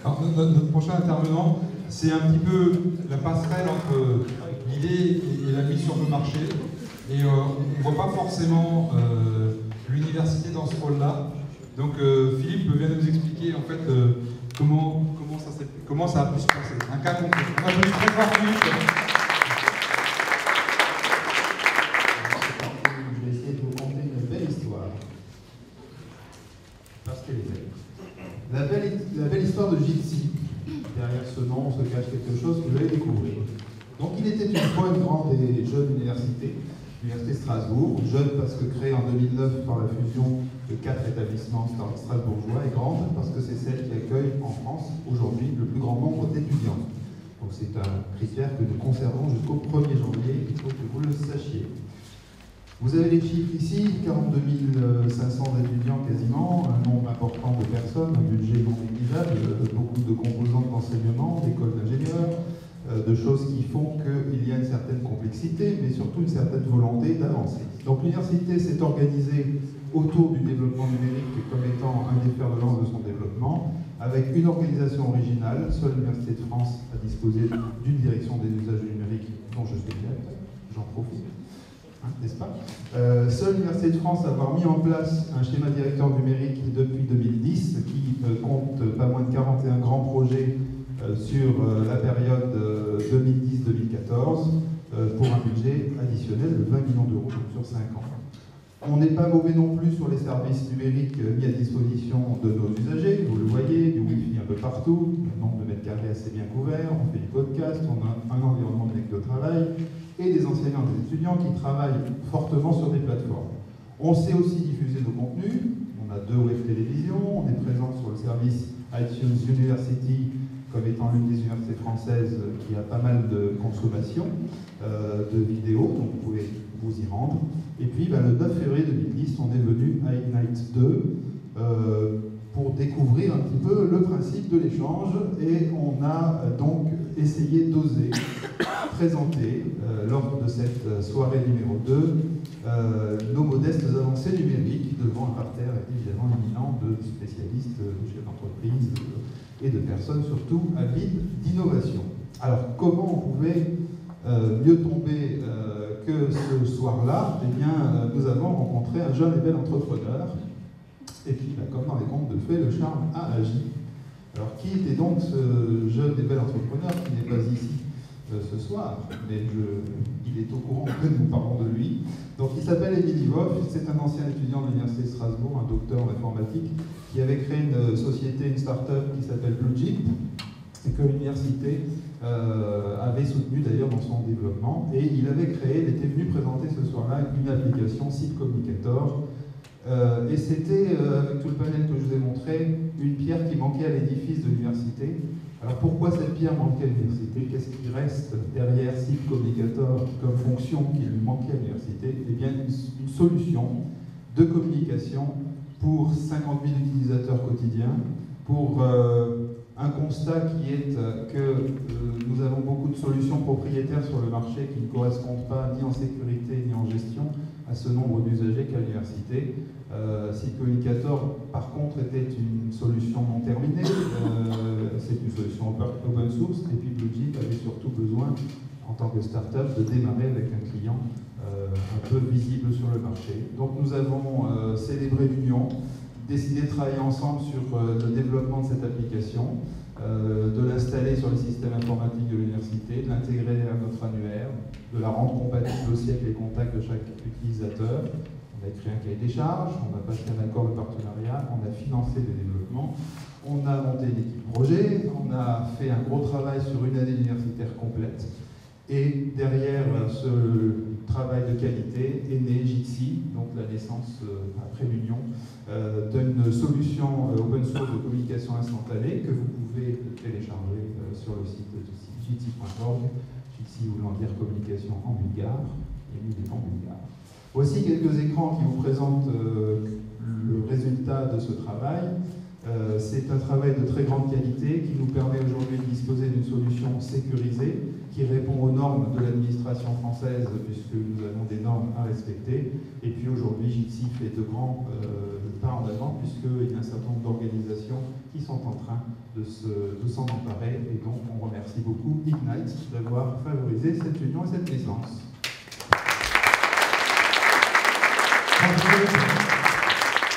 Alors, notre prochain intervenant, c'est un petit peu la passerelle entre l'idée et la mise sur le marché. Et on ne voit pas forcément l'université dans ce rôle-là. Donc Philippe vient de nous expliquer en fait comment ça a pu se passer. Un cas concret. On applaudit très fort Philippe. Je vais essayer de vous conter une belle histoire. Parce qu'elle est belle. La belle histoire de Jitsi. Derrière ce nom se cache quelque chose que vous allez découvrir. Donc il était une fois une grande et jeune université, l'université Strasbourg, jeune parce que créée en 2009 par la fusion de 4 établissements strasbourgeois, et grande parce que c'est celle qui accueille en France aujourd'hui le plus grand nombre d'étudiants. Donc c'est un critère que nous conservons jusqu'au 1er janvier, il faut que vous le sachiez. Vous avez les chiffres ici, 42 500 étudiants quasiment, un nombre important de personnes, un budget non négligeable, beaucoup de composantes d'enseignement, d'écoles d'ingénieurs, de choses qui font qu'il y a une certaine complexité, mais surtout une certaine volonté d'avancer. Donc l'université s'est organisée autour du développement numérique comme étant un des fers de lance de son développement, avec une organisation originale. Seule l'Université de France a disposé d'une direction des usages numériques dont je suis directeur, j'en profite. N'est-ce pas seule l'Université de France a avoir mis en place un schéma directeur numérique depuis 2010 qui compte pas moins de 41 grands projets sur la période 2010-2014 pour un budget additionnel de 20 millions d'euros sur 5 ans. On n'est pas mauvais non plus sur les services numériques mis à disposition de nos usagers, vous le voyez, du Wi-Fi un peu partout, un nombre de mètres carrés assez bien couvert, on fait du podcast, on a un environnement de travail, et des enseignants et des étudiants qui travaillent fortement sur des plateformes. On sait aussi diffuser nos contenus, on a 2 web télévisions, on est présent sur le service iTunes University comme étant l'une des universités françaises qui a pas mal de consommation de vidéos, donc vous pouvez vous y rendre. Et puis le 9 février 2010, on est venu à Ignite 2 pour découvrir un petit peu le principe de l'échange, et on a donc essayé d'oser présenter lors de cette soirée numéro 2 nos modestes avancées numériques devant un parterre évidemment éminent de spécialistes, de chefs d'entreprise et de personnes surtout avides d'innovation. Alors comment on pouvait mieux tomber que ce soir-là? Eh bien, nous avons rencontré un jeune et bel entrepreneur, et puis comme dans les contes de fées, le charme a agi. Alors qui était donc ce jeune et bel entrepreneur qui n'est pas ici ce soir, mais il est au courant que nous parlons de lui. Donc il s'appelle Émile Ivoff, c'est un ancien étudiant de l'Université de Strasbourg, un docteur en informatique, qui avait créé une société, une start-up qui s'appelle BlueJeep, et que l'université avait soutenu d'ailleurs dans son développement. Et il avait créé, il était venu présenter ce soir-là une application Site Communicator. Et c'était, avec tout le panel que je vous ai montré, une pierre qui manquait à l'édifice de l'université. Alors pourquoi cette pierre manquait à l'université? Qu'est-ce qui reste derrière Site Communicator comme fonction qui lui manquait à l'université? Eh bien, une solution de communication pour 50 000 utilisateurs quotidiens, pour un constat qui est que nous avons beaucoup de solutions propriétaires sur le marché qui ne correspondent pas ni en sécurité ni en gestion à ce nombre d'usagers qu'à l'université. Site Communicator, par contre, était une solution non terminée, c'est une solution open source, et puis BlueJeep avait surtout besoin, en tant que start-up, de démarrer avec un client un peu visible sur le marché. Donc nous avons célébré l'union, décidé de travailler ensemble sur le développement de cette application, de l'installer sur les systèmes informatiques de l'université, de l'intégrer à notre annuaire, de la rendre compatible aussi avec les contacts de chaque utilisateur. On a écrit un cahier des charges, on a passé un accord de partenariat, on a financé le développement, on a monté une équipe projet, on a fait un gros travail sur une année universitaire complète. Et derrière ce travail de qualité est né Jitsi, donc la naissance après l'union d'une solution open source de communication instantanée que vous pouvez télécharger sur le site jitsi.org. Jitsi voulant dire communication en bulgare, et nous en bulgare. Voici quelques écrans qui vous présentent le résultat de ce travail. C'est un travail de très grande qualité qui nous permet aujourd'hui de discuter disposer d'une solution sécurisée qui répond aux normes de l'administration française, puisque nous avons des normes à respecter. Et puis aujourd'hui, JITSI fait de grands pas en avant, puisqu'il y a un certain nombre d'organisations qui sont en train de s'en emparer. Et donc, on remercie beaucoup Ignite d'avoir favorisé cette union et cette naissance. Merci.